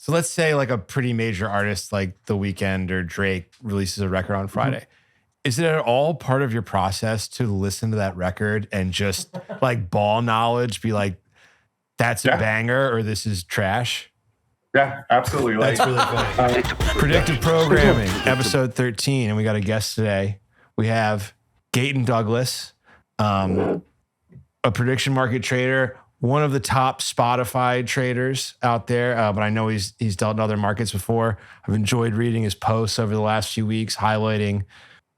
So let's say like a pretty major artist like The Weeknd or Drake releases a record on Friday. Is it at all part of your process to listen to that record and just like ball knowledge, be like, that's a banger or this is trash? Yeah, absolutely. That's really funny. Predictive Programming, episode 13. And we got a guest today. We have Gaeten Dugas, a prediction market trader, one of the top Spotify traders out there. But I know he's dealt in other markets before. I've enjoyed reading his posts over the last few weeks, highlighting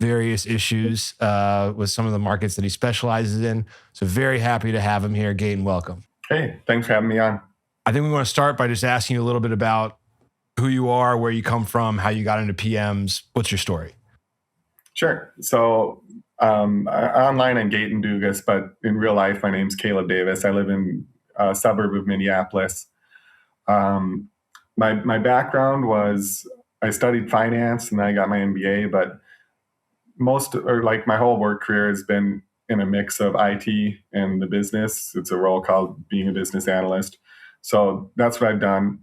various issues with some of the markets that he specializes in. So very happy to have him here. Gaeten, welcome. Hey, thanks for having me on. I think we want to start by just asking you a little bit about who you are, where you come from, how you got into PMs. What's your story? Sure. So online I'm Gaeten Dugas, but in real life, my name's Caleb Davis. I live in a suburb of Minneapolis. My background was I studied finance and then I got my MBA, but my whole work career has been in a mix of IT and the business. It's a role called being a business analyst. So that's what I've done.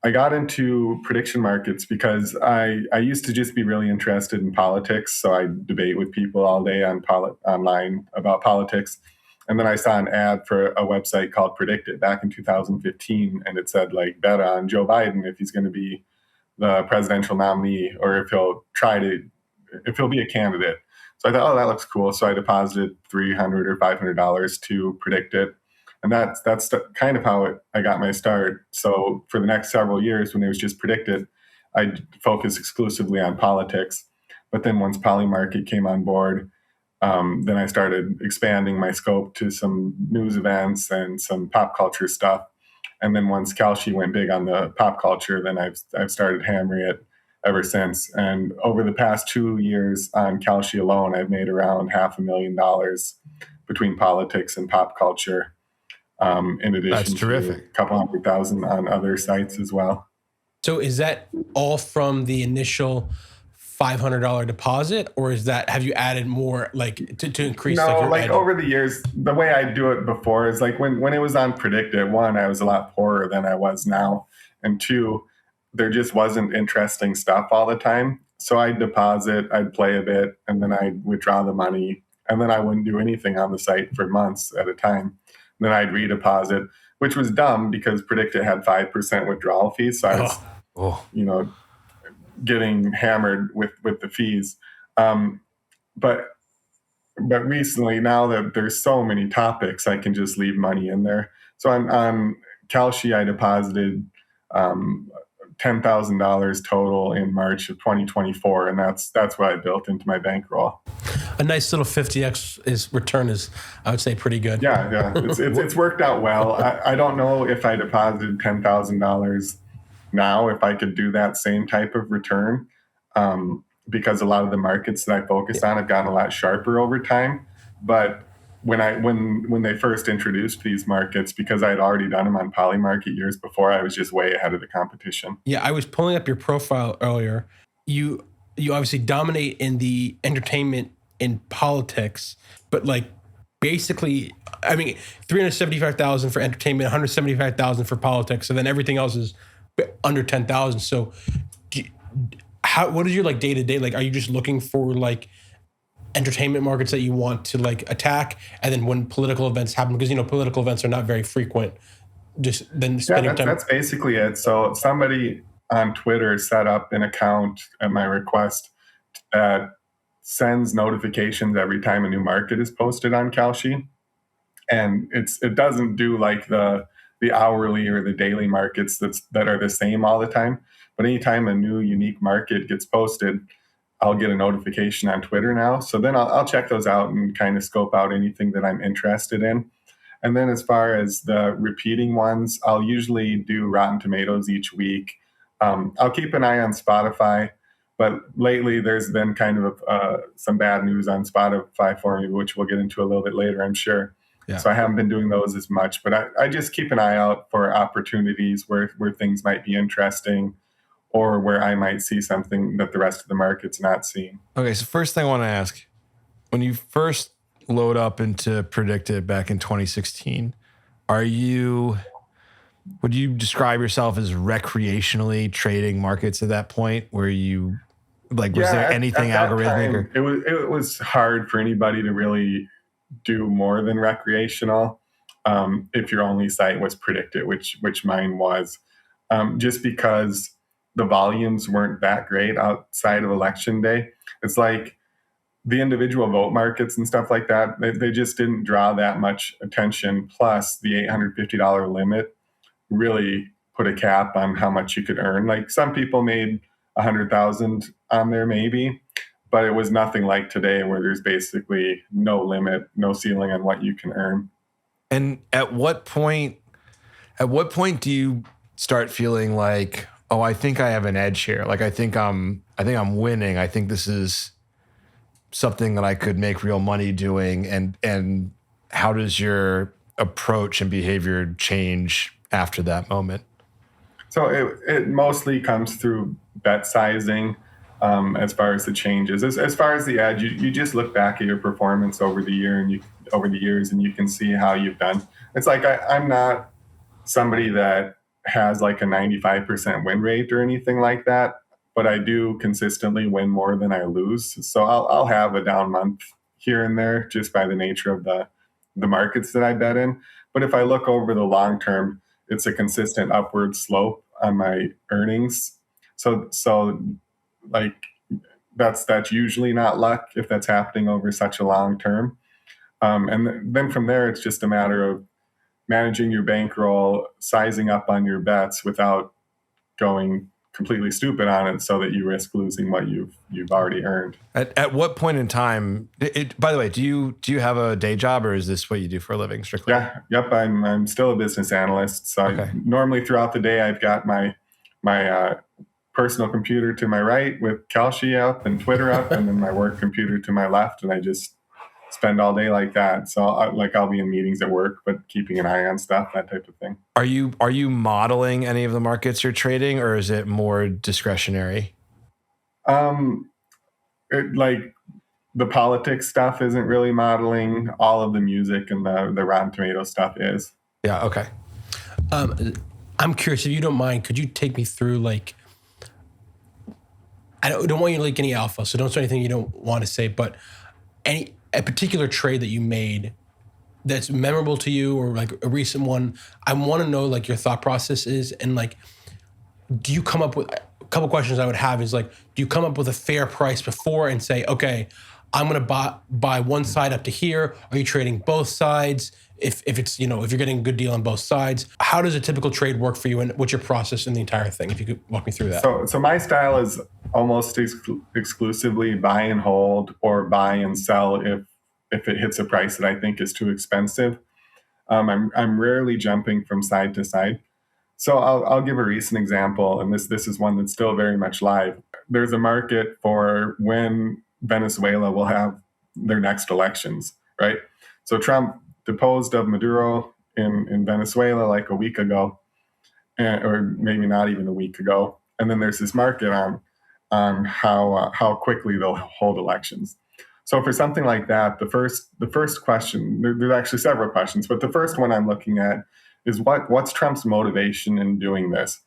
I got into prediction markets because I used to just be really interested in politics. So I debate with people all day online about politics. And then I saw an ad for a website called Predict It back in 2015. And it said like, bet on Joe Biden if he's going to be the presidential nominee or if he'll be a candidate. So I thought, oh, that looks cool. So I deposited $300 or $500 to Predict It. And that's kind of how I got my start. So for the next several years, when it was just Predict It, I focused exclusively on politics. But then once Polymarket came on board, then I started expanding my scope to some news events and some pop culture stuff. And then once Kalshi went big on the pop culture, then I've started hammering it ever since. And over the past 2 years on Kalshi alone, I've made around $500,000 between politics and pop culture. In addition to a couple $100,000 on other sites as well. So is that all from the initial $500 deposit, or have you added more like to increase? No, over the years, the way I do it before is like when it was on Predict It, one, I was a lot poorer than I was now. And two, there just wasn't interesting stuff all the time. So I'd deposit, I'd play a bit, and then I'd withdraw the money. And then I wouldn't do anything on the site for months at a time. Then I'd redeposit, which was dumb because Predict It had 5% withdrawal fees. So I was, getting hammered with the fees. But recently, now that there's so many topics, I can just leave money in there. So on Kalshi, I deposited $10,000 total in March of 2024, and that's what I built into my bankroll. A nice little 50x return is, I would say, pretty good. Yeah, it's worked out well. I don't know if I deposited $10,000 now, if I could do that same type of return, because a lot of the markets that I focused on have gotten a lot sharper over time. But when they first introduced these markets, because I had already done them on Polymarket years before, I was just way ahead of the competition. Yeah, I was pulling up your profile earlier. You obviously dominate in the entertainment in politics, but like basically, I mean, 375,000 for entertainment, 175,000 for politics, and then everything else is under 10,000. So, what is your like day to day? Like, are you just looking for like entertainment markets that you want to like attack, and then when political events happen, because political events are not very frequent, just then spending time. That's basically it. So somebody on Twitter set up an account at my request that sends notifications every time a new market is posted on Kalshi. And it doesn't do like the hourly or the daily markets that are the same all the time. But anytime a new unique market gets posted, I'll get a notification on Twitter now. So then I'll check those out and kind of scope out anything that I'm interested in. And then as far as the repeating ones, I'll usually do Rotten Tomatoes each week. I'll keep an eye on Spotify. But lately, there's been kind of some bad news on Spotify for me, which we'll get into a little bit later, I'm sure. Yeah. So I haven't been doing those as much. But I just keep an eye out for opportunities where things might be interesting or where I might see something that the rest of the market's not seeing. Okay, so first thing I want to ask, when you first load up into Predict It back in 2016, are you Would you describe yourself as recreationally trading markets at that point where you was there anything at algorithmic? Time, it was hard for anybody to really do more than recreational if your only site was predicted, which mine was, just because the volumes weren't that great outside of election day. It's like the individual vote markets and stuff like that, they just didn't draw that much attention. Plus, the $850 limit really put a cap on how much you could earn. Like some people made 100,000 on there maybe, but it was nothing like today where there's basically no limit, no ceiling on what you can earn. And at what point do you start feeling like, oh, I think I have an edge here. Like I think I'm winning. I think this is something that I could make real money doing. And how does your approach and behavior change after that moment? So it mostly comes through bet sizing as far as the changes. As far as the edge, you just look back at your performance over the years and you can see how you've done. It's like I'm not somebody that has like a 95% win rate or anything like that, but I do consistently win more than I lose. So I'll have a down month here and there just by the nature of the markets that I bet in. But if I look over the long term, it's a consistent upward slope on my earnings. So like that's usually not luck if that's happening over such a long term. And then from there, it's just a matter of managing your bankroll, sizing up on your bets without going completely stupid on it so that you risk losing what you've already earned. At what point in time, by the way, do you have a day job or is this what you do for a living strictly? Yeah. Yep. I'm still a business analyst. So okay. Normally throughout the day, I've got my personal computer to my right with Kalshi up and Twitter up, and then my work computer to my left. And I just spend all day like that. So I'll be in meetings at work, but keeping an eye on stuff, that type of thing. Are you modeling any of the markets you're trading, or is it more discretionary? Like the politics stuff isn't really modeling. All of the music and the Rotten Tomato stuff is. Yeah. Okay. I'm curious, if you don't mind, could you take me through like, I don't want you to leak any alpha, so don't say anything you don't want to say, but a particular trade that you made that's memorable to you, or like a recent one. I want to know like your thought process is, and like, do you come up with a couple questions I would have is like, do you come up with a fair price before and say, okay, I'm going to buy one side up to here? Are you trading both sides? If it's, if you're getting a good deal on both sides, how does a typical trade work for you, and what's your process in the entire thing? If you could walk me through that. So my style is almost exclusively buy and hold, or buy and sell if it hits a price that I think is too expensive. I'm rarely jumping from side to side. So I'll give a recent example, and this is one that's still very much live. There's a market for when Venezuela will have their next elections, right? So Trump deposed of Maduro in Venezuela like a week ago, or maybe not even a week ago. And then there's this market on how quickly they'll hold elections. So for something like that, the first question, there's actually several questions, but the first one I'm looking at is what's Trump's motivation in doing this?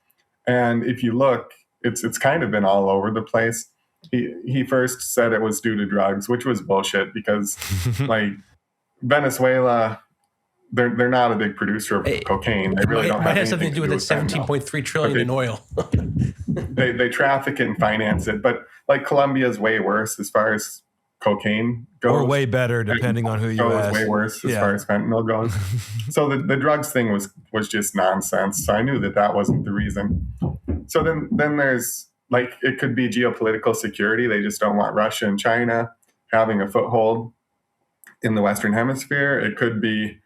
And if you look, it's kind of been all over the place. He first said it was due to drugs, which was bullshit, because like Venezuela, they're not a big producer of cocaine. They really don't have something to do with it. 17.3 trillion in oil. they traffic it and finance it, but like Colombia is way worse as far as cocaine goes, or way better depending on who you ask. Way worse as far as fentanyl goes. So the drugs thing was just nonsense. So I knew that wasn't the reason. So then there's like, it could be geopolitical security. They just don't want Russia and China having a foothold in the Western Hemisphere. It could be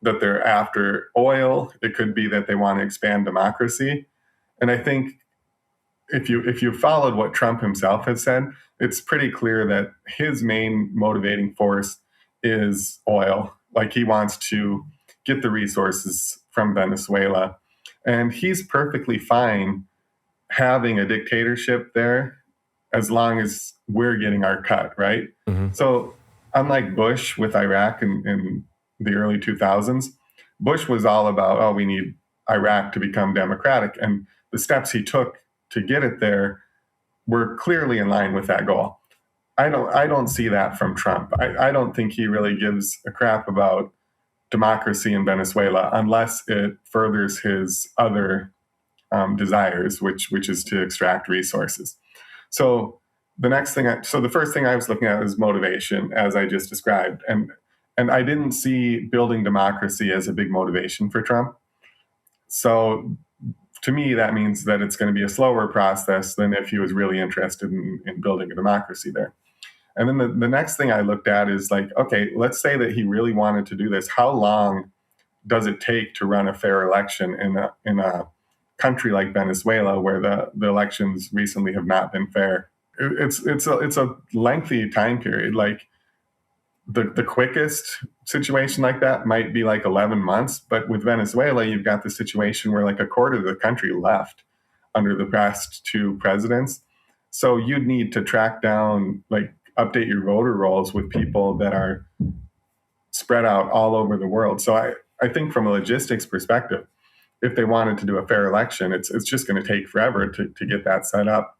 that they're after oil. It could be that they want to expand democracy. And I think if you followed what Trump himself has said, it's pretty clear that his main motivating force is oil. Like he wants to get the resources from Venezuela. And he's perfectly fine having a dictatorship there as long as we're getting our cut, right? Mm-hmm. So unlike Bush with Iraq in the early 2000s, Bush was all about, we need Iraq to become democratic. And the steps he took to get it there were clearly in line with that goal. I don't see that from Trump. I don't think he really gives a crap about democracy in Venezuela unless it furthers his other desires, which is to extract resources. So the first thing I was looking at is motivation, as I just described, and I didn't see building democracy as a big motivation for Trump. So to me, that means that it's going to be a slower process than if he was really interested in building a democracy there. And then the next thing I looked at is like, okay, let's say that he really wanted to do this. How long does it take to run a fair election in a country like Venezuela, where the elections recently have not been fair? It's a lengthy time period. Like the quickest situation like that might be like 11 months, but with Venezuela, you've got the situation where like a quarter of the country left under the past two presidents. So you'd need to track down, like, update your voter rolls with people that are spread out all over the world. So I think from a logistics perspective, if they wanted to do a fair election, it's just going to take forever to get that set up.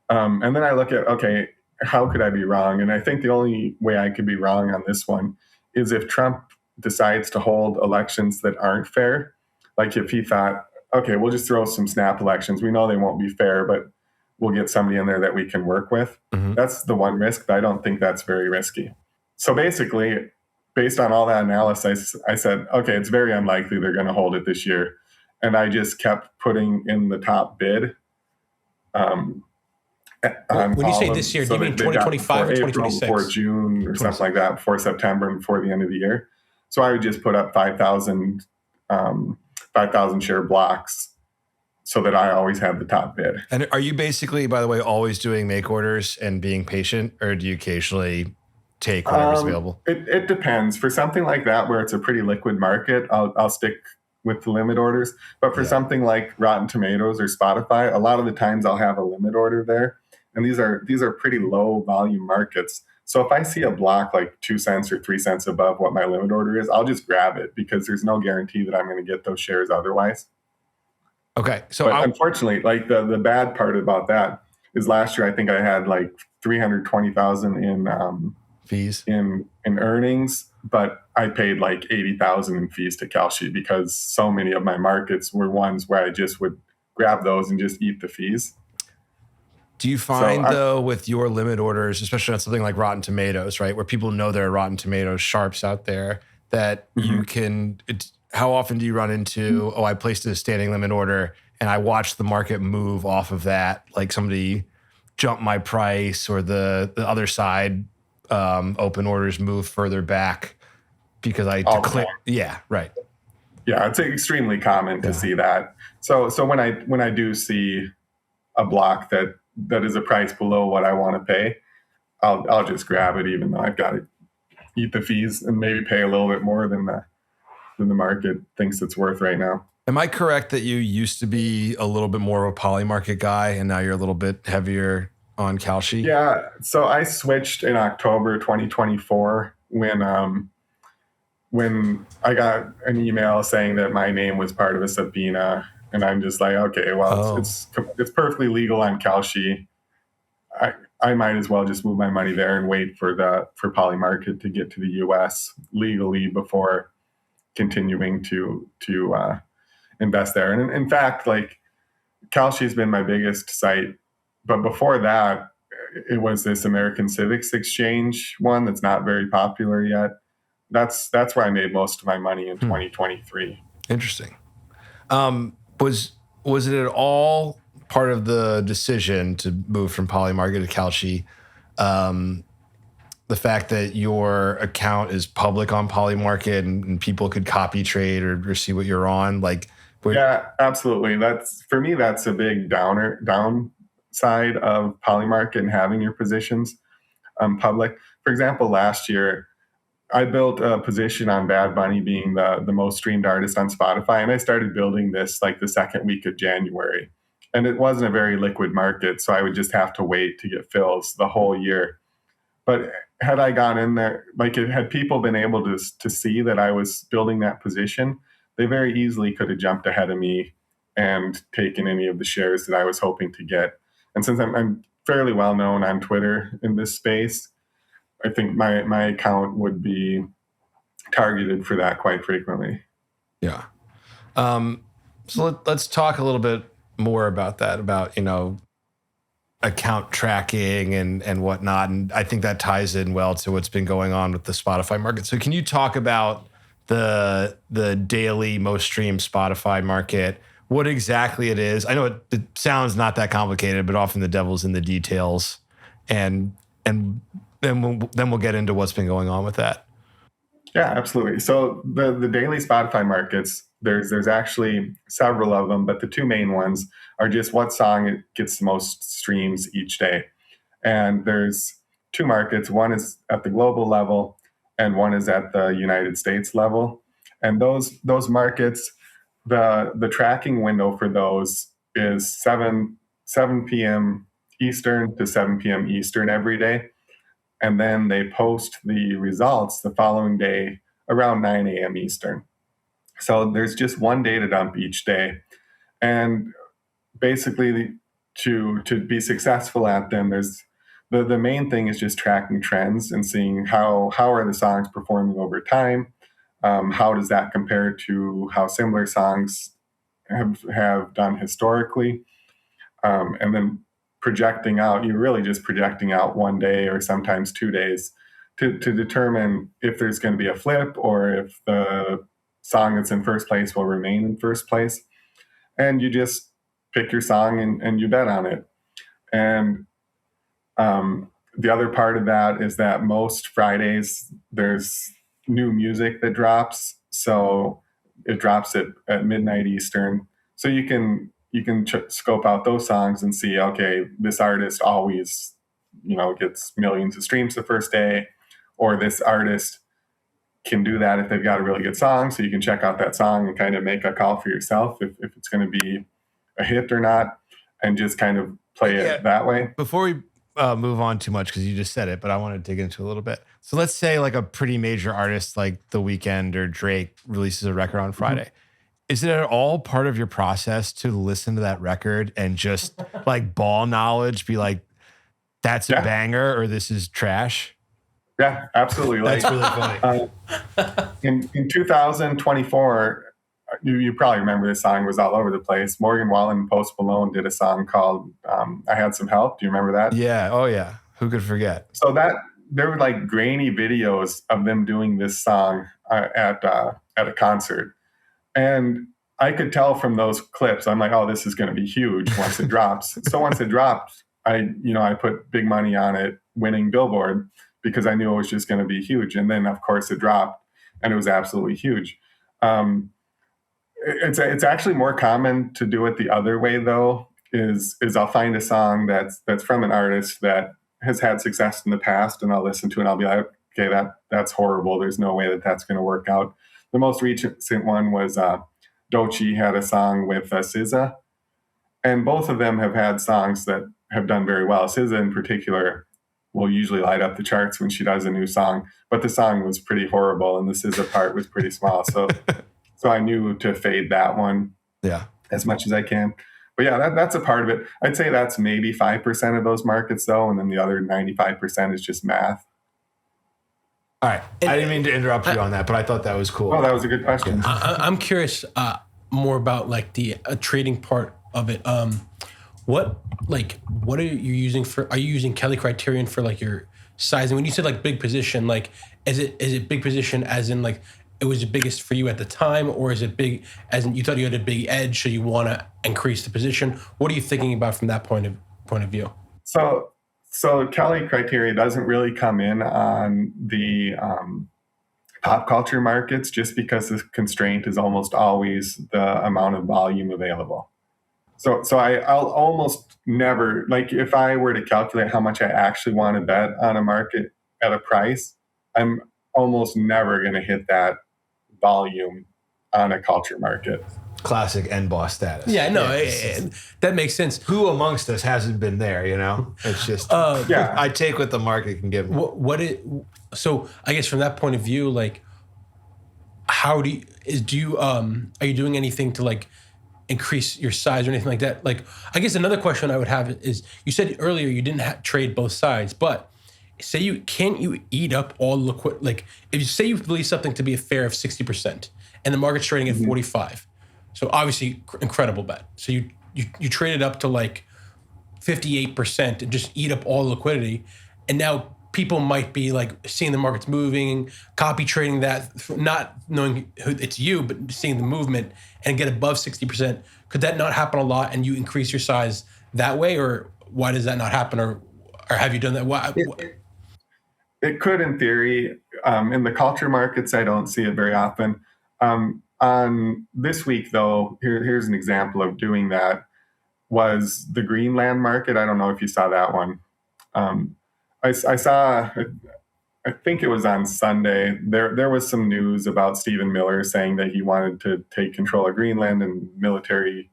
And then I look at, okay, how could I be wrong? And I think the only way I could be wrong on this one is if Trump decides to hold elections that aren't fair. Like if he thought, okay, we'll just throw some snap elections. We know they won't be fair, but we'll get somebody in there that we can work with. Mm-hmm. That's the one risk, but I don't think that's very risky. So basically, based on all that analysis, I said, okay, it's very unlikely they're going to hold it this year. And I just kept putting in the top bid. When you say this year, do you mean 2025 or 2026? Before June or something like that, before September and before the end of the year. So I would just put up 5,000 share blocks so that I always have the top bid. And are you basically, by the way, always doing make orders and being patient, or do you occasionally take whatever's available? It depends. For something like that, where it's a pretty liquid market, I'll stick with the limit orders. But for something like Rotten Tomatoes or Spotify, a lot of the times I'll have a limit order there. And these are pretty low volume markets. So if I see a block like 2 cents or 3 cents above what my limit order is, I'll just grab it because there's no guarantee that I'm going to get those shares otherwise. Okay. So unfortunately, like the bad part about that is last year, I think I had like 320,000 in fees in earnings, but I paid like 80,000 in fees to Kalshi because so many of my markets were ones where I just would grab those and just eat the fees. Do you find though with your limit orders, especially on something like Rotten Tomatoes, right, where people know there are Rotten Tomatoes sharps out there, that you can? How often do you run into, I placed a standing limit order and I watched the market move off of that, like somebody jump my price, or the other side open orders move further back because I declare? Yeah, right. Yeah, it's extremely common to see that. So when I do see a block that is a price below what I want to pay, I'll just grab it, even though I've got to eat the fees and maybe pay a little bit more than the market thinks it's worth right now. Am I correct that you used to be a little bit more of a poly market guy and now you're a little bit heavier on Kalshi? Yeah. So I switched in October 2024 when I got an email saying that my name was part of a subpoena, and I'm just like, okay, well, it's perfectly legal on Kalshi. I might as well just move my money there and wait for poly market to get to the US legally before continuing to invest there. And in fact, like, Kalshi's been my biggest site, but before that, it was this American Civics Exchange one that's not very popular yet. That's where I made most of my money in 2023. Interesting. Was it at all part of the decision to move from poly market to Kalshi, the fact that your account is public on poly market and people could copy trade or see what you're on? Like, yeah, absolutely. For me, that's a big downside of poly market and having your positions public. For example, last year, I built a position on Bad Bunny being the most streamed artist on Spotify, and I started building this like the second week of January. And it wasn't a very liquid market, so I would just have to wait to get fills the whole year. But had I gone in there, like, had people been able to see that I was building that position, they very easily could have jumped ahead of me and taken any of the shares that I was hoping to get. And since I'm fairly well known on Twitter in this space, I think my account would be targeted for that quite frequently. Yeah. So let's talk a little bit more about that, about, account tracking and whatnot. And I think that ties in well to what's been going on with the Spotify market. So can you talk about the daily most streamed Spotify market, what exactly it is? I know it sounds not that complicated, but often the devil's in the details. And then we'll get into what's been going on with that. Yeah, absolutely. So the daily Spotify markets, there's actually several of them, but the two main ones are just what song gets the most streams each day. And there's two markets. One is at the global level and one is at the United States level. And those markets, the tracking window for those is 7 p.m. Eastern to 7 p.m. Eastern every day. And then they post the results the following day around 9 a.m. Eastern. So there's just one data dump each day. And basically to be successful at them, there's the main thing is just tracking trends and seeing how are the songs performing over time. How does that compare to how similar songs have done historically? And then projecting out, you're really just projecting out one day or sometimes 2 days to determine if there's going to be a flip or if the song that's in first place will remain in first place. And you just pick your song and you bet on it. And the other part of that is that most Fridays there's new music that drops. So it drops at midnight Eastern. So you can scope out those songs and see, okay, this artist always, gets millions of streams the first day, or this artist can do that if they've got a really good song. So you can check out that song and kind of make a call for yourself if it's going to be a hit or not, and just kind of play it that way. Before we move on too much, because you just said it, but I want to dig into it a little bit. So let's say like a pretty major artist like The Weeknd or Drake releases a record on Friday. Mm-hmm. Is it at all part of your process to listen to that record and just like ball knowledge, be like, that's a banger or this is trash? Yeah, absolutely. That's really funny. In 2024, you probably remember this song was all over the place. Morgan Wallen and Post Malone did a song called I Had Some Help. Do you remember that? Yeah. Oh, yeah. Who could forget? So there were like grainy videos of them doing this song at a concert. And I could tell from those clips, I'm like, oh, this is going to be huge once it drops. So once it dropped, I put big money on it winning Billboard because I knew it was just going to be huge. And then, of course, it dropped and it was absolutely huge. It's actually more common to do it the other way, though, is I'll find a song that's from an artist that has had success in the past, and I'll listen to it and I'll be like, okay, that's horrible. There's no way that's going to work out. The most recent one was Doechii had a song with SZA, and both of them have had songs that have done very well. SZA in particular will usually light up the charts when she does a new song, but the song was pretty horrible and the SZA part was pretty small. So I knew to fade that one as much as I can. But yeah, that's a part of it. I'd say that's maybe 5% of those markets though, and then the other 95% is just math. All right. I didn't mean to interrupt you on that, but I thought that was cool. Oh, that was a good question. I'm curious more about like the trading part of it. What are you using are you using Kelly criterion for like your sizing? When you said like big position, like is it big position as in like it was the biggest for you at the time, or is it big as in you thought you had a big edge, so you want to increase the position? What are you thinking about from that point of view? So Kelly criteria doesn't really come in on the pop culture markets just because the constraint is almost always the amount of volume available. So I'll almost never, like if I were to calculate how much I actually want to bet on a market at a price, I'm almost never going to hit that volume on a culture market. Classic end boss status. Yeah, no, that makes sense. Who amongst us hasn't been there, It's just, I take what the market can give me. So I guess from that point of view, like, how do you are you doing anything to like increase your size or anything like that? Like, I guess another question I would have is, you said earlier you didn't trade both sides, but say you eat up all liquid, like if you say you believe something to be a fair of 60% and the market's trading at 45, so obviously incredible bet. So you trade it up to like 58% and just eat up all liquidity, and now people might be like seeing the markets moving, copy trading that, not knowing who it's you, but seeing the movement and get above 60%. Could that not happen a lot and you increase your size that way? Or why does that not happen? Or have you done that? Why? It could in theory. In the culture markets, I don't see it very often. On this week, though, here's an example of doing that, was the Greenland market. I don't know if you saw that one. I saw, I think it was on Sunday, there was some news about Stephen Miller saying that he wanted to take control of Greenland and military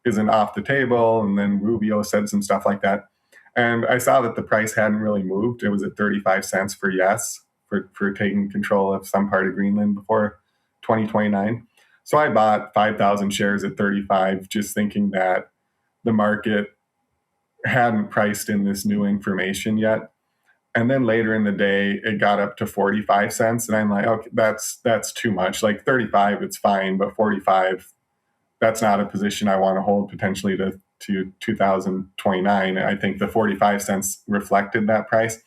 isn't off the table. And then Rubio said some stuff like that. And I saw that the price hadn't really moved. It was at 35 cents for yes, for taking control of some part of Greenland before 2029. So I bought 5,000 shares at 35, just thinking that the market hadn't priced in this new information yet. And then later in the day, it got up to 45 cents. And I'm like, okay, that's too much. Like 35, it's fine, but 45, that's not a position I want to hold potentially to 2029. I think the 45 cents reflected that price.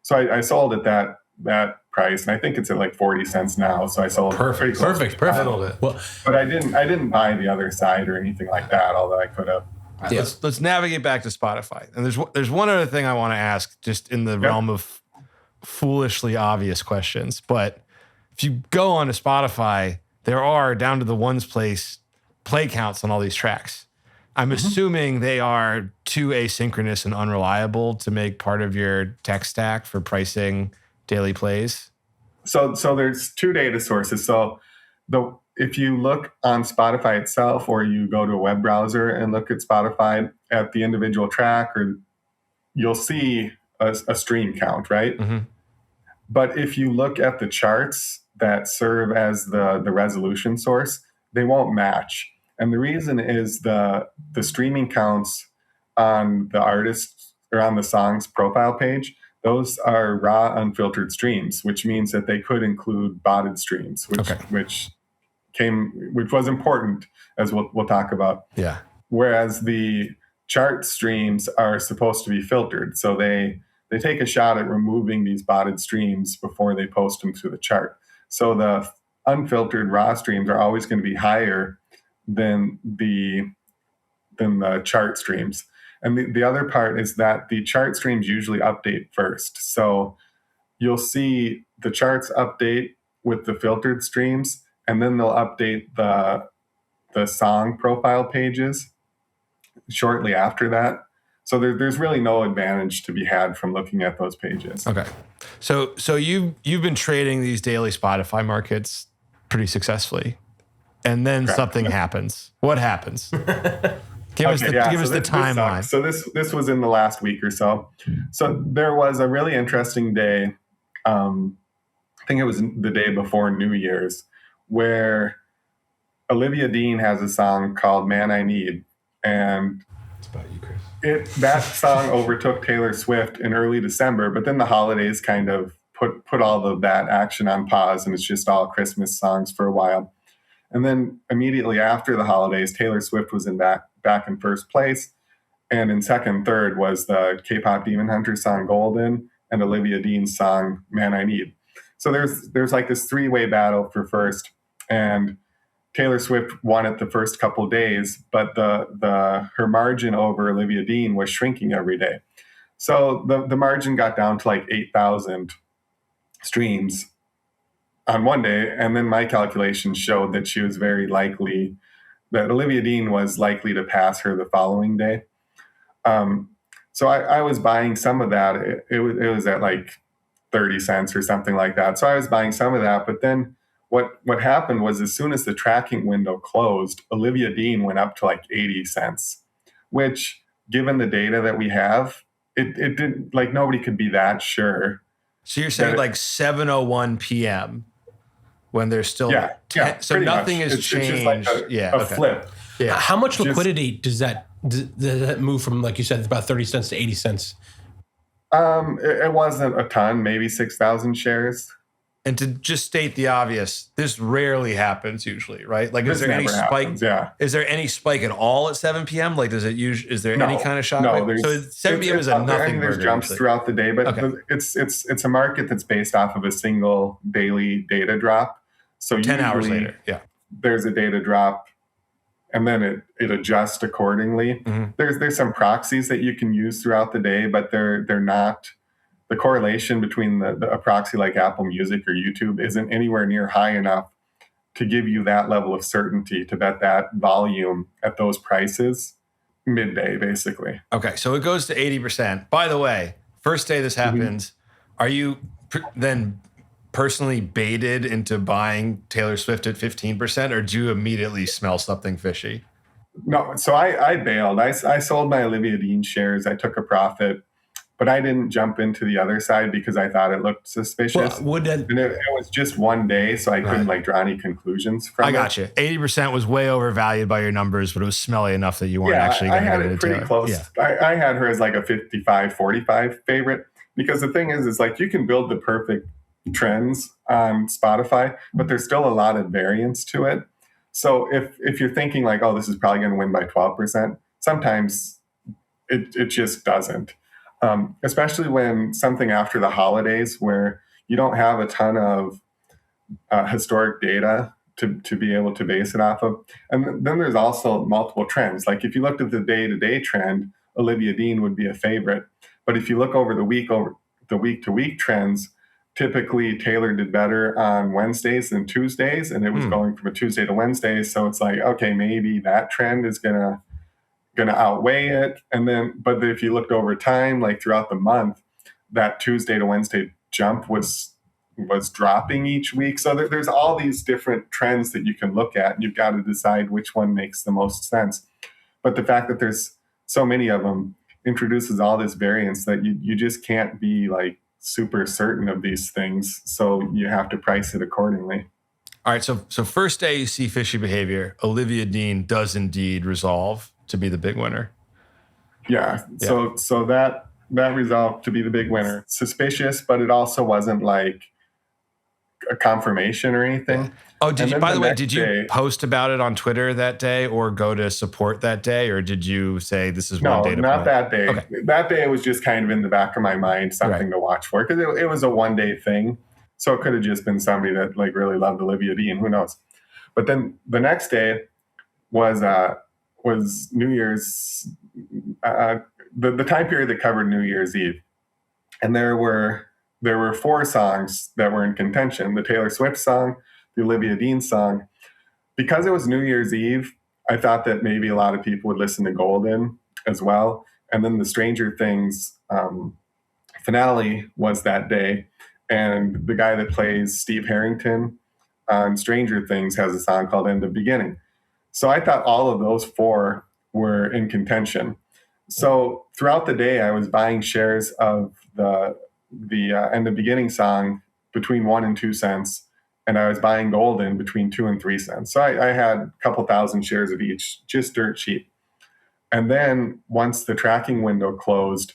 So I sold at that price, and I think it's at like 40 cents now. So I sold perfect. Well, but I didn't buy the other side or anything like that, although I could have. Yeah. Let's navigate back to Spotify. And there's one other thing I want to ask, just in the realm of foolishly obvious questions. But if you go onto Spotify, there are, down to the ones place, play counts on all these tracks. I'm assuming they are too asynchronous and unreliable to make part of your tech stack for pricing daily plays. So there's two data sources. So if you look on Spotify itself, or you go to a web browser and look at Spotify at the individual track, or you'll see a stream count, right? Mm-hmm. But if you look at the charts that serve as the resolution source, they won't match. And the reason is the streaming counts on the artist or on the song's profile page, those are raw, unfiltered streams, which means that they could include botted streams, which was important, as we'll talk about. Yeah. Whereas the chart streams are supposed to be filtered. So they take a shot at removing these botted streams before they post them to the chart. So the unfiltered raw streams are always going to be higher than the chart streams. And the other part is that the chart streams usually update first. So you'll see the charts update with the filtered streams, and then they'll update the song profile pages shortly after that. So there's really no advantage to be had from looking at those pages. Okay. So you've been trading these daily Spotify markets pretty successessly, and then something happens. What happens? Give us the timeline. So this was in the last week or so. So there was a really interesting day. I think it was the day before New Year's, where Olivia Dean has a song called "Man I Need," and it's about you, Chris. That song overtook Taylor Swift in early December, but then the holidays kind of put all of that action on pause, and it's just all Christmas songs for a while. And then immediately after the holidays, Taylor Swift was back in first place, and in second, third was the K-pop Demon Hunter song "Golden" and Olivia Dean's song "Man I Need." So there's like this three-way battle for first, and Taylor Swift won it the first couple days, but her margin over Olivia Dean was shrinking every day. So the margin got down to like 8,000 streams on one day, and then my calculations showed that that Olivia Dean was likely to pass her the following day. So I was buying some of that. It was at like 30 cents or something like that. So I was buying some of that, but then what happened was, as soon as the tracking window closed, Olivia Dean went up to like 80 cents, which, given the data that we have, it didn't, like, nobody could be that sure. So you're saying like 7:01 p.m. when there's still so pretty nothing much. has It's changed. just like a flip. Yeah. How much liquidity does that move from, like you said, about 30 cents to 80 cents? It wasn't a ton, maybe 6,000 shares. And to just state the obvious, this rarely happens usually, right? Like, is there any spike? Yeah. Is there any spike at all at 7 p.m.? Like, does it usually? Is there any kind of shock? No, so 7 p.m. is a nothing burger. There's jumps usually. throughout the day, but it's a market that's based off of a single daily data drop. So 10 hours later, there's a data drop, and then it adjusts accordingly. Mm-hmm. There's some proxies that you can use throughout the day, but they're not. The correlation between a proxy like Apple Music or YouTube isn't anywhere near high enough to give you that level of certainty to bet that volume at those prices midday, basically. Okay, so it goes to 80%. By the way, first day this happens, are you then personally baited into buying Taylor Swift at 15%, or do you immediately smell something fishy? No, so I bailed. I sold my Olivia Dean shares. I took a profit. But I didn't jump into the other side because I thought it looked suspicious. Well, and it was just one day, so I couldn't draw any conclusions from it. I got you. 80% was way overvalued by your numbers, but it was smelly enough that you weren't actually going to get I had it pretty close. Yeah. I had her as like a 55-45 favorite, because the thing is like you can build the perfect trends on Spotify, but there's still a lot of variance to it. So if you're thinking like, oh, this is probably going to win by 12%, sometimes it just doesn't. Especially when something after the holidays where you don't have a ton of historic data to be able to base it off of. And then there's also multiple trends. Like if you looked at the day-to-day trend, Olivia Dean would be a favorite. But if you look over the week-to-week trends, typically Taylor did better on Wednesdays than Tuesdays, and it was going from a Tuesday to Wednesday. So it's like, okay, maybe that trend is gonna outweigh it. And then, but if you looked over time, like throughout the month, that Tuesday to Wednesday jump was dropping each week. So there's all these different trends that you can look at, and you've got to decide which one makes the most sense. But the fact that there's so many of them introduces all this variance that you just can't be like super certain of these things. So you have to price it accordingly. All right. So first day you see fishy behavior. Olivia Dean does indeed resolve to be the big winner. Yeah. So that resolved to be the big winner. Suspicious, but it also wasn't like a confirmation or anything. Yeah. Oh, by the way, did you post about it on Twitter that day or go to support that day? Or did you say this is one data point? No, not that day. Okay. That day it was just kind of in the back of my mind, something to watch for, because it was a one-day thing. So it could have just been somebody that like really loved Olivia Dean. Who knows? But then the next day was New Year's, the time period that covered New Year's Eve. And there were 4 songs that were in contention: the Taylor Swift song, the Olivia Dean song. Because it was New Year's Eve, I thought that maybe a lot of people would listen to Golden as well. And then the Stranger Things finale was that day. And the guy that plays Steve Harrington on Stranger Things has a song called End of Beginning. So I thought all of those 4 were in contention. So throughout the day, I was buying shares of the End of Beginning song between 1 and 2 cents, and I was buying Golden between 2 and 3 cents. So I had a couple thousand shares of each, just dirt cheap. And then once the tracking window closed,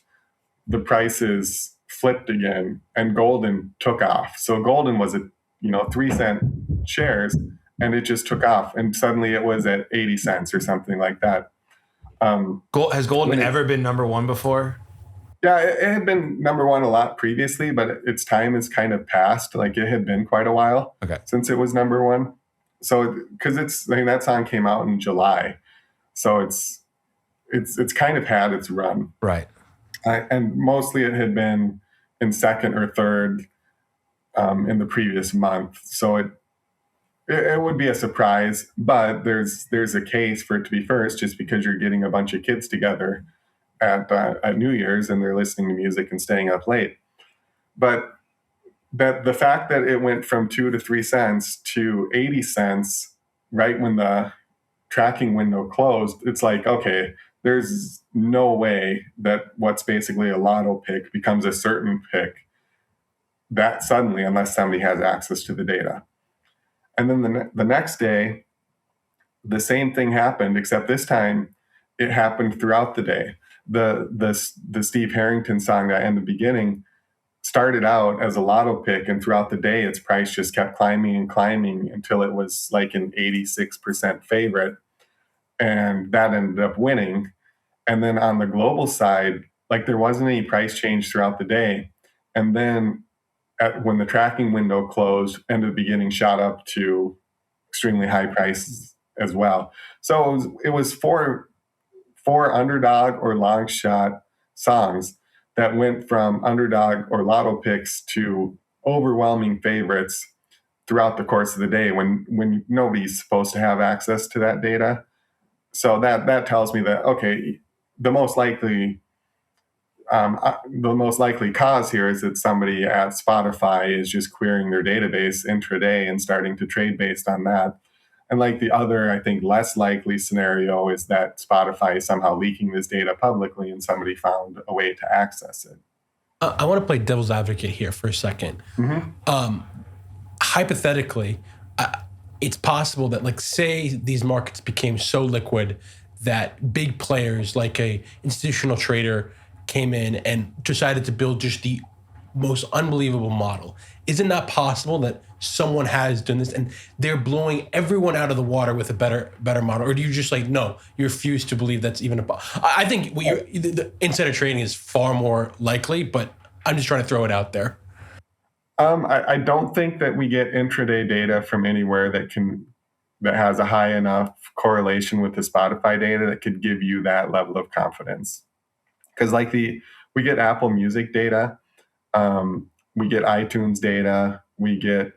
the prices flipped again, and Golden took off. So Golden was at 3 cent shares, and it just took off, and suddenly it was at 80 cents or something like that. Has Golden ever been number one before? Yeah, it had been number one a lot previously, but its time is kind of past. Like it had been quite a while since it was number one. So because that song came out in July, so it's kind of had its run, right? And mostly it had been in second or third in the previous month. So it would be a surprise, but there's a case for it to be first, just because you're getting a bunch of kids together at New Year's and they're listening to music and staying up late. But that the fact that it went from 2 to 3 cents to 80 cents right when the tracking window closed, it's like, okay, there's no way that what's basically a lotto pick becomes a certain pick that suddenly, unless somebody has access to the data. And then the next day, the same thing happened, except this time it happened throughout the day. The Steve Harrington song that in the beginning started out as a lotto pick, and throughout the day its price just kept climbing and climbing until it was like an 86% favorite, and that ended up winning. And then on the global side, like there wasn't any price change throughout the day, and then when the tracking window closed, and the beginning shot up to extremely high prices as well. So it was four underdog or long shot songs that went from underdog or lotto picks to overwhelming favorites throughout the course of the day when nobody's supposed to have access to that data. So that tells me that, okay, the most likely cause here is that somebody at Spotify is just querying their database intraday and starting to trade based on that. And like the other, I think, less likely scenario is that Spotify is somehow leaking this data publicly and somebody found a way to access it. I want to play devil's advocate here for a second. Hypothetically, it's possible that, like, say these markets became so liquid that big players like a institutional trader came in and decided to build just the most unbelievable model. Is it not possible that someone has done this and they're blowing everyone out of the water with a better model? Or do you just like, no, you refuse to believe that's even I think the insider trading is far more likely, but I'm just trying to throw it out there. I don't think that we get intraday data from anywhere that has a high enough correlation with the Spotify data that could give you that level of confidence. Because we get Apple Music data, we get iTunes data, we get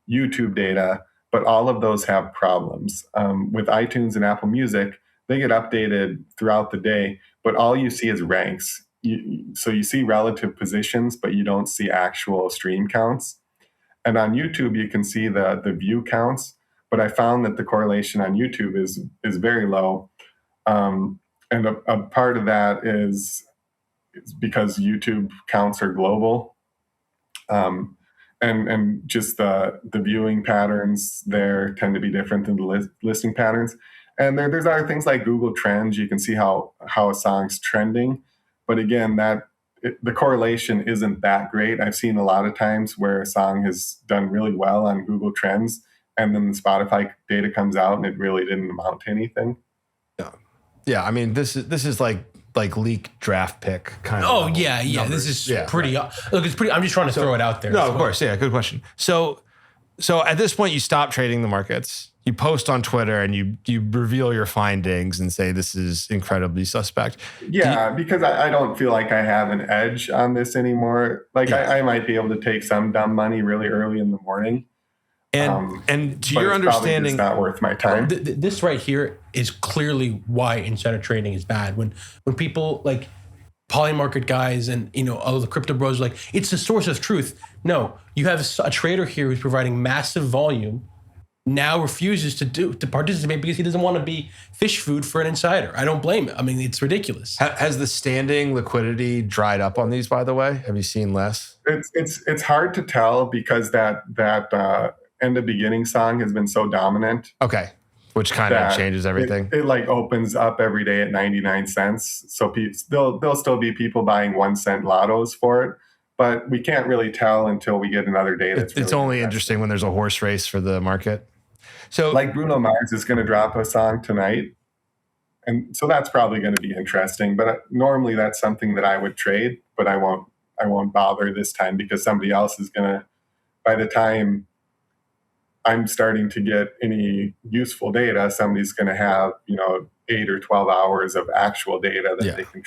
YouTube data, but all of those have problems. With iTunes and Apple Music, they get updated throughout the day, but all you see is ranks. So you see relative positions, but you don't see actual stream counts. And on YouTube, you can see the view counts, but I found that the correlation on YouTube is very low. And a part of that is because YouTube counts are global. And just the viewing patterns there tend to be different than the listening patterns. And there's other things like Google Trends. You can see how a song's trending. But again, the correlation isn't that great. I've seen a lot of times where a song has done really well on Google Trends, and then the Spotify data comes out and it really didn't amount to anything. Yeah. I mean, this is like leak draft pick kind of. Oh yeah. Numbers. This is pretty. Right. Look, it's pretty. I'm just trying to throw it out there. No, of course, yeah. Good question. So at this point, you stop trading the markets. You post on Twitter and you reveal your findings and say this is incredibly suspect. Yeah, because I don't feel like I have an edge on this anymore. Like I might be able to take some dumb money really early in the morning. And to your understanding, it's not worth my time. This right here is clearly why insider trading is bad. When people like polymarket guys and all the crypto bros are like, it's the source of truth. No, you have a trader here who's providing massive volume, now refuses to participate because he doesn't want to be fish food for an insider. I don't blame him. I mean, it's ridiculous. Has the standing liquidity dried up on these, by the way? Have you seen less? It's hard to tell because that end of beginning song has been so dominant. Okay. Which kind of changes everything. It like opens up every day at 99 cents. So there'll still be people buying 1 cent lottos for it. But we can't really tell until we get another day. It's only interesting when there's a horse race for the market. So, like Bruno Mars is going to drop a song tonight, and so that's probably going to be interesting. But normally that's something that I would trade, but I won't bother this time because somebody else is going to. By the time I'm starting to get any useful data, somebody's going to have 8 or 12 hours of actual data that they can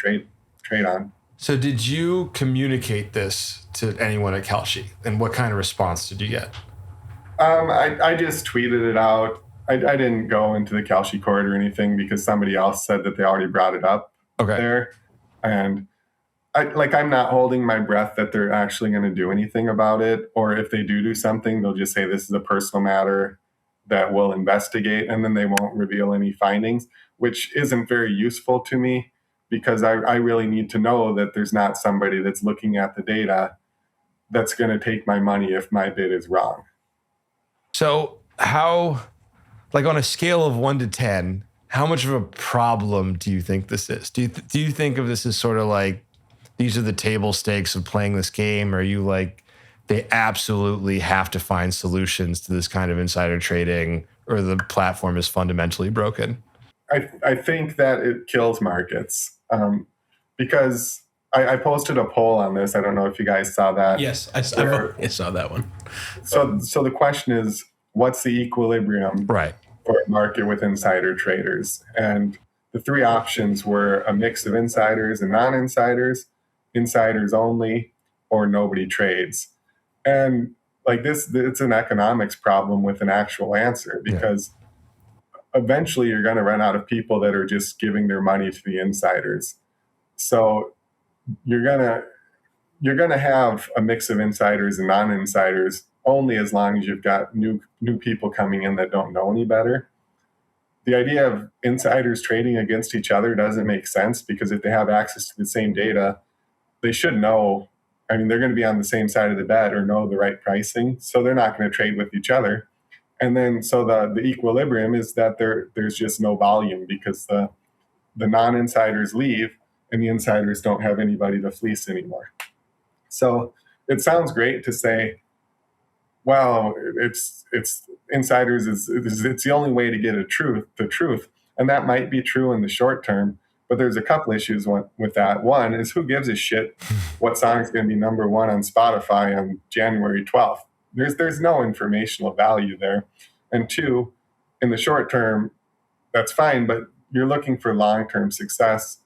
trade on. So did you communicate this to anyone at Kalshi? And what kind of response did you get? I just tweeted it out. I didn't go into the Kalshi court or anything because somebody else said that they already brought it up there. And I'm not holding my breath that they're actually going to do anything about it. Or if they do something, they'll just say this is a personal matter that we'll investigate. And then they won't reveal any findings, which isn't very useful to me. Because I really need to know that there's not somebody that's looking at the data that's going to take my money if my bid is wrong. So how, like on a scale of 1 to 10, how much of a problem do you think this is? Do you think of this as sort of like, these are the table stakes of playing this game? Or are you like, they absolutely have to find solutions to this kind of insider trading, or the platform is fundamentally broken? I think that it kills markets, because I posted a poll on this. I don't know if you guys saw that. Yes, I saw that one. So the question is, what's the equilibrium Right. for a market with insider traders? And the three options were a mix of insiders and non-insiders, insiders only, or nobody trades. And like this, it's an economics problem with an actual answer, because eventually you're going to run out of people that are just giving their money to the insiders. So you're gonna have a mix of insiders and non-insiders only as long as you've got new people coming in that don't know any better. The idea of insiders trading against each other doesn't make sense, because if they have access to the same data, they should know. I mean, they're going to be on the same side of the bet or know the right pricing, so they're not going to trade with each other. And then so the equilibrium is that there's just no volume, because the non-insiders leave and the insiders don't have anybody to fleece anymore. So it sounds great to say, well, it's insiders it's the only way to get the truth, and that might be true in the short term. But there's a couple issues with that. One is, who gives a shit what song is going to be number one on Spotify on January 12th? There's no informational value there. And two, in the short term, that's fine, but you're looking for long-term success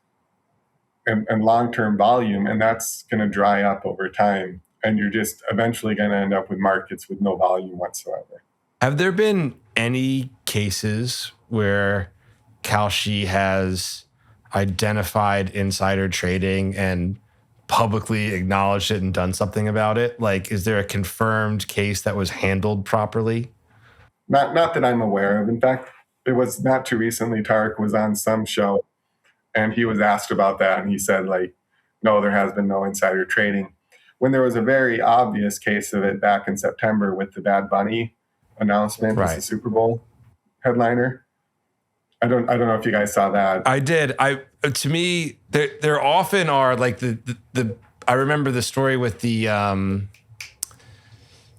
and long-term volume, and that's going to dry up over time. And you're just eventually going to end up with markets with no volume whatsoever. Have there been any cases where Kalshi has identified insider trading and publicly acknowledged it and done something about it? Like, is there a confirmed case that was handled properly? Not that I'm aware of. In fact, it was not too recently, Tarek was on some show and he was asked about that, and he said, like, no, there has been no insider trading. When there was a very obvious case of it back in September with the Bad Bunny announcement as the Super Bowl headliner. I don't know if you guys saw that. I did. To me, there often are like the I remember the story with the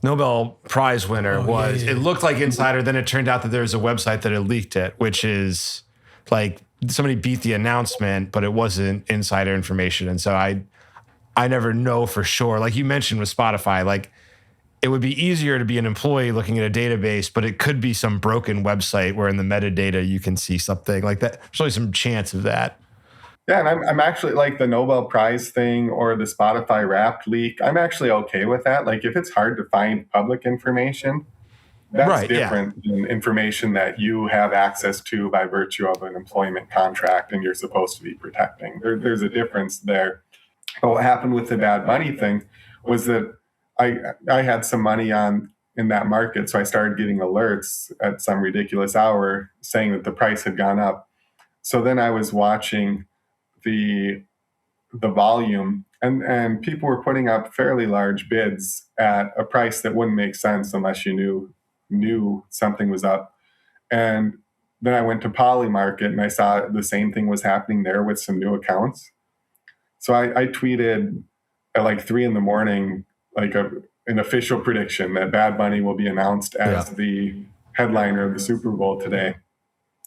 Nobel Prize winner it looked like insider, then it turned out that there was a website that had leaked it, which is like somebody beat the announcement, but it wasn't insider information. And so I never know for sure. Like you mentioned with Spotify, like it would be easier to be an employee looking at a database, but it could be some broken website where in the metadata you can see something like that. There's only some chance of that. Yeah, and I'm actually like the Nobel Prize thing or the Spotify Wrapped leak. I'm actually okay with that. Like if it's hard to find public information, that's different than information that you have access to by virtue of an employment contract and you're supposed to be protecting. There's a difference there. But what happened with the Bad Bunny thing was that I had some money in that market, so I started getting alerts at some ridiculous hour saying that the price had gone up. So then I was watching the volume, and people were putting up fairly large bids at a price that wouldn't make sense unless you knew something was up. And then I went to Polymarket and I saw the same thing was happening there with some new accounts. So I tweeted at like 3 a.m, like an official prediction that Bad Bunny will be announced as the headliner of the Super Bowl today.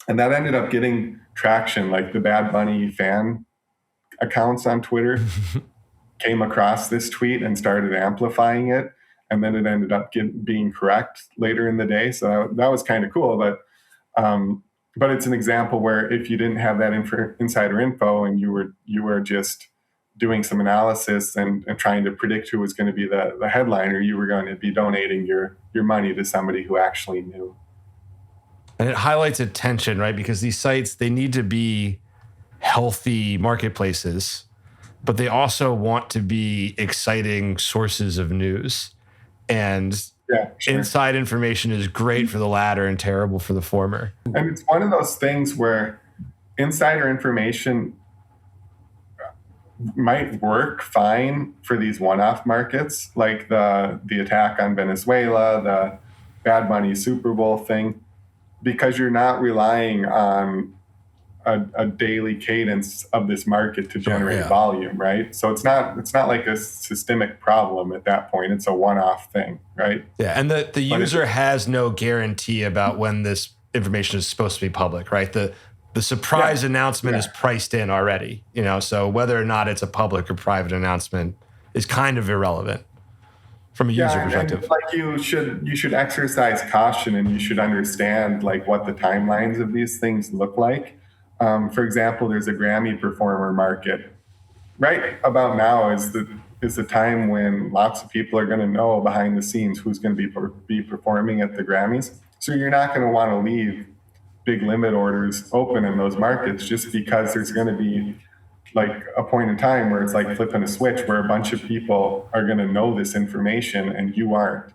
And that ended up getting traction. Like the Bad Bunny fan accounts on Twitter came across this tweet and started amplifying it. And then it ended up being correct later in the day. So that was kind of cool. But it's an example where if you didn't have that insider info and you were just doing some analysis and trying to predict who was going to be the headliner, you were going to be donating your money to somebody who actually knew. And it highlights a tension, right? Because these sites, they need to be healthy marketplaces, but they also want to be exciting sources of news. And inside information is great for the latter and terrible for the former. And it's one of those things where insider information might work fine for these one-off markets, like the attack on Venezuela, Bad Bunny Super Bowl thing, because you're not relying on a daily cadence of this market to generate volume, right? So it's not like a systemic problem at that point. It's a one-off thing, right? Yeah, and the user has no guarantee about when this information is supposed to be public, right? The surprise announcement is priced in already, so whether or not it's a public or private announcement is kind of irrelevant from a user perspective. And like you should exercise caution, and you should understand like what the timelines of these things look like. For example, there's a Grammy performer market. Right about now is the time when lots of people are going to know behind the scenes who's going to be performing at the Grammys. So you're not going to want to leave big limit orders open in those markets just because there's going to be like a point in time where it's like flipping a switch where a bunch of people are going to know this information and you aren't.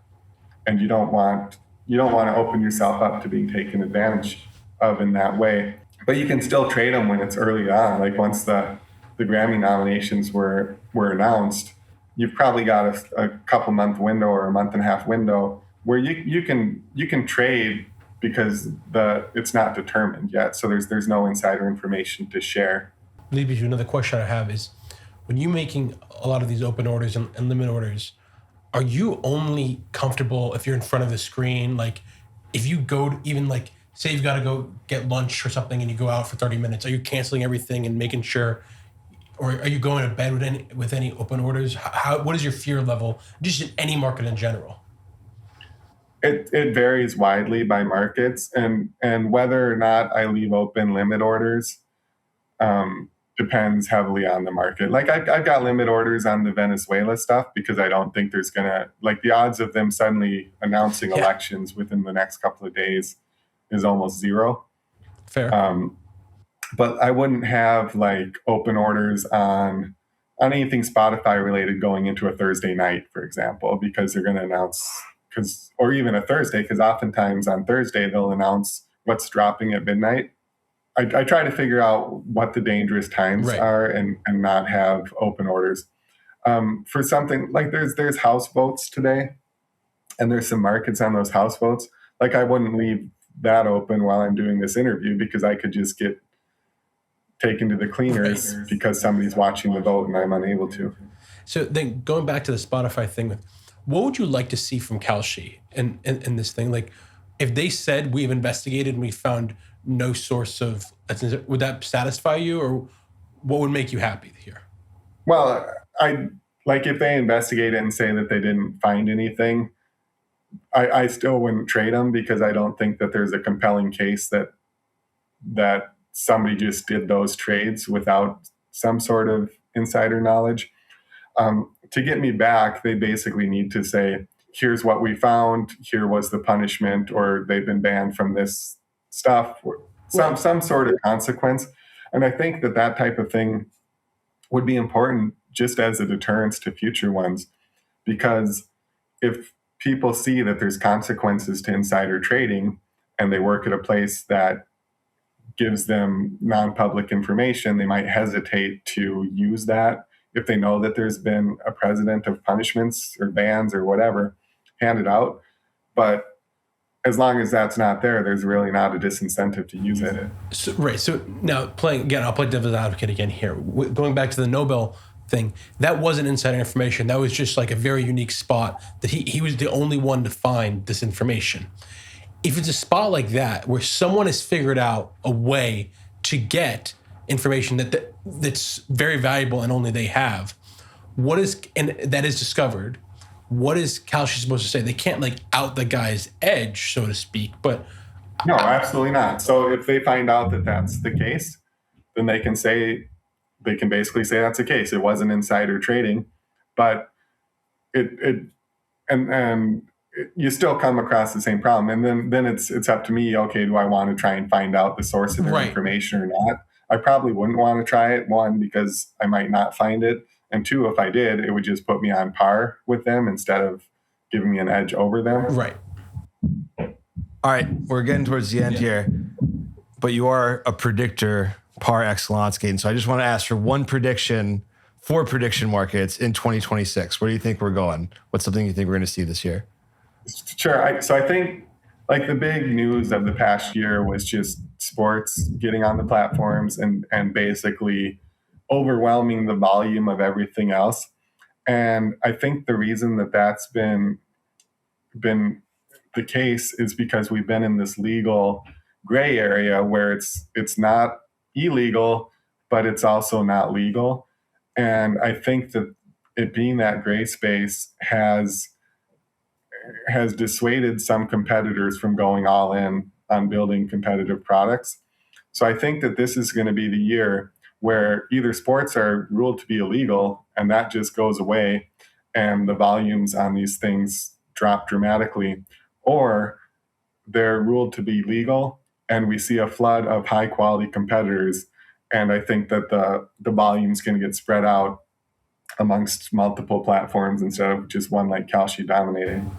And you don't want to open yourself up to being taken advantage of in that way. But you can still trade them when it's early on. Like once the Grammy nominations were announced, you've probably got a couple month window or a month and a half window where you can trade because it's not determined yet. So there's no insider information to share. Lead me to another question I have is, when you're making a lot of these open orders and limit orders, are you only comfortable if you're in front of the screen? Like if you go to even like, say you've got to go get lunch or something and you go out for 30 minutes, are you canceling everything and making sure, or are you going to bed with any open orders? What is your fear level just in any market in general? It varies widely by markets, and whether or not I leave open limit orders depends heavily on the market. Like I've got limit orders on the Venezuela stuff because I don't think there's gonna, like, the odds of them suddenly announcing elections within the next couple of days is almost zero. Fair. But I wouldn't have like open orders on anything Spotify related going into a Thursday night, for example, because they're going to announce, or even a Thursday, because oftentimes on Thursday they'll announce what's dropping at midnight. I try to figure out what the dangerous times are and not have open orders. For something like there's house votes today, and there's some markets on those house votes. Like I wouldn't leave that open while I'm doing this interview because I could just get taken to the cleaners because somebody's watching the vote and I'm unable to. So then going back to the Spotify thing, what would you like to see from Kalshi in this thing? Like if they said we've investigated and we found no source of, would that satisfy you, or what would make you happy here? Well, I like if they investigate it and say that they didn't find anything, I still wouldn't trade them because I don't think that there's a compelling case that somebody just did those trades without some sort of insider knowledge. To get me back, they basically need to say, here's what we found, here was the punishment, or they've been banned from this stuff, or some sort of consequence. And I think that type of thing would be important just as a deterrence to future ones, because if people see that there's consequences to insider trading and they work at a place that gives them non-public information, they might hesitate to use that if they know that there's been a precedent of punishments or bans or whatever handed out. But as long as that's not there, there's really not a disincentive to use it. So now playing again, I'll play devil's advocate again here. Going back to the Nobel thing, that wasn't insider information. That was just like a very unique spot that he was the only one to find this information. If it's a spot like that where someone has figured out a way to get information that's very valuable and only they have, and that is discovered, what is Kalshi supposed to say? They can't like out the guy's edge, so to speak, but no, absolutely not. So if they find out that that's the case, then they can basically say that's the case. It wasn't insider trading, but you still come across the same problem. And then it's up to me. Okay, do I want to try and find out the source of their information or not? I probably wouldn't want to try it. One, because I might not find it. And two, if I did, it would just put me on par with them instead of giving me an edge over them. Right. All right, we're getting towards the end here, but you are a predictor par excellence, Gaeten. So I just want to ask for one prediction for prediction markets in 2026. Where do you think we're going? What's something you think we're going to see this year? Sure. So I think like the big news of the past year was just sports getting on the platforms and basically overwhelming the volume of everything else. And I think the reason that that's been the case is because we've been in this legal gray area where it's not illegal, but it's also not legal. And I think that it being that gray space has dissuaded some competitors from going all in on building competitive products. So I think that this is going to be the year where either sports are ruled to be illegal and that just goes away and the volumes on these things drop dramatically, or they're ruled to be legal and we see a flood of high quality competitors. And I think that the volume's going to get spread out amongst multiple platforms instead of just one like Kalshi dominating.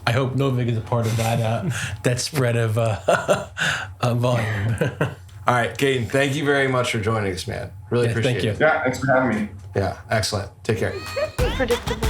I hope Novik is a part of that spread of volume. All right, Gaeten, thank you very much for joining us, man. Really appreciate it. Yeah, thanks for having me. Yeah, excellent. Take care. Predictable.